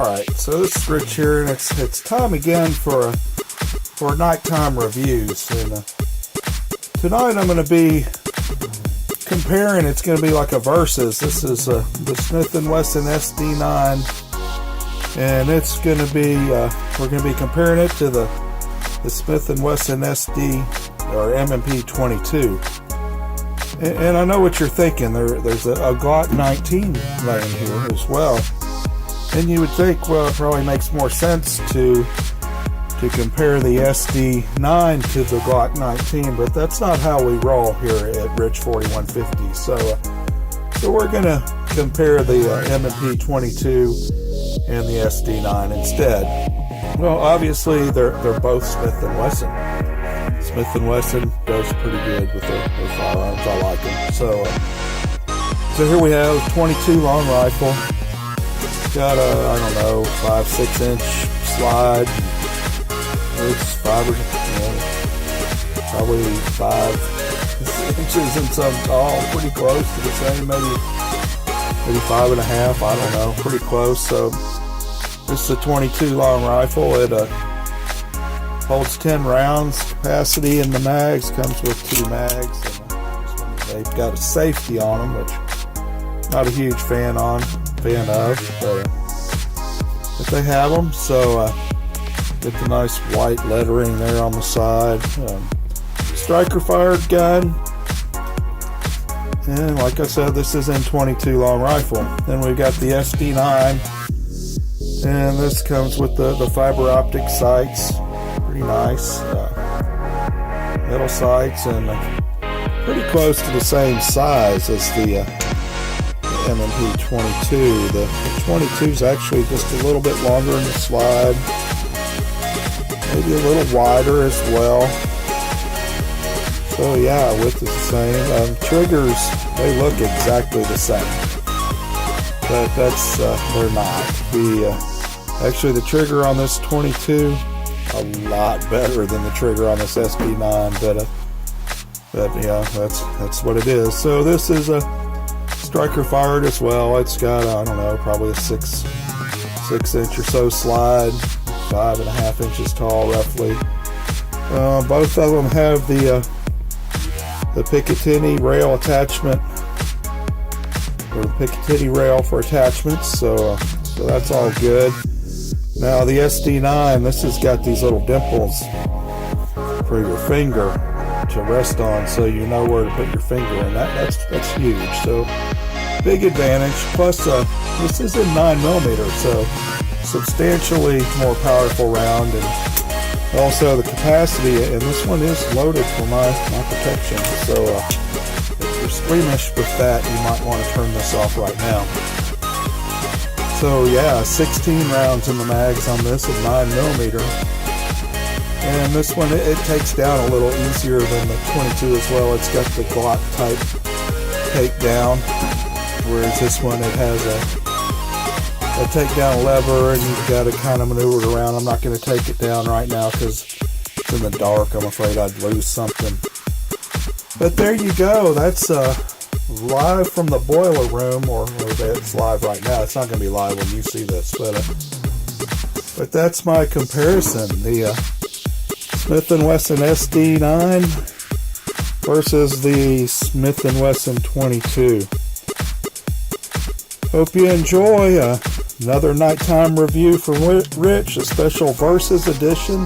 Alright, so this is Rich here, and it's time again for nighttime reviews. And tonight I'm going to be comparing. It's going to be like a versus. This is the Smith & Wesson SD9, and it's going to be we're going to be comparing it to the Smith & Wesson SD or M&P22. And I know what you're thinking. There's a Glock 19 laying here as well. And you would think, well, it probably makes more sense to compare the SD9 to the Glock 19, but that's not how we roll here at Rich 4150. So we're going to compare the M&P22 and the SD9 instead. Well, obviously they're both Smith & Wesson. Smith & Wesson does pretty good with their firearms. I like them. So here we have 22 long rifle. Got a, I don't know, 5-6 inch slide. It's probably 5 inches and some tall, pretty close to the same, maybe 5.5, I don't know, pretty close. So this is a 22 long rifle. It holds 10 rounds capacity in the mags, comes with 2 mags, and they've got a safety on them, which I'm not a huge fan of, but they have them. So get the nice white lettering there on the side. Striker fired gun, and like I said, this is in 22 long rifle. Then we've got the SD9, and this comes with the fiber optic sights. Pretty nice metal sights, and pretty close to the same size as the M&P22. The 22 is actually just a little bit longer in the slide, maybe a little wider as well. So yeah, width is the same. Triggers, they look exactly the same, but that's they're not. Actually the trigger on this 22 a lot better than the trigger on this SD9, but yeah, that's what it is. So this is a striker fired as well. It's got, I don't know, probably a 6 inch or so slide, 5.5 inches tall roughly. Both of them have the Picatinny rail attachment, or Picatinny rail for attachments. So that's all good. Now the SD9, this has got these little dimples for your finger to rest on, so you know where to put your finger, and that's huge. So big advantage. Plus this is in 9mm, so substantially more powerful round, and also the capacity, and this one is loaded for my protection. So if you're squeamish with that, you might want to turn this off right now. So yeah, 16 rounds in the mags on this at 9mm, and this one it takes down a little easier than the 22 as well. It's got the Glock type takedown, whereas this one it has a takedown lever, and you've got to kind of maneuver it around. I'm not going to take it down right now because it's in the dark. I'm afraid I'd lose something. But there you go. That's live from the boiler room, or it's live right now. It's not going to be live when you see this, but that's my comparison. The Smith & Wesson SD9 versus the Smith & Wesson 22. Hope you enjoy another nighttime review from Rich, a special Versus edition.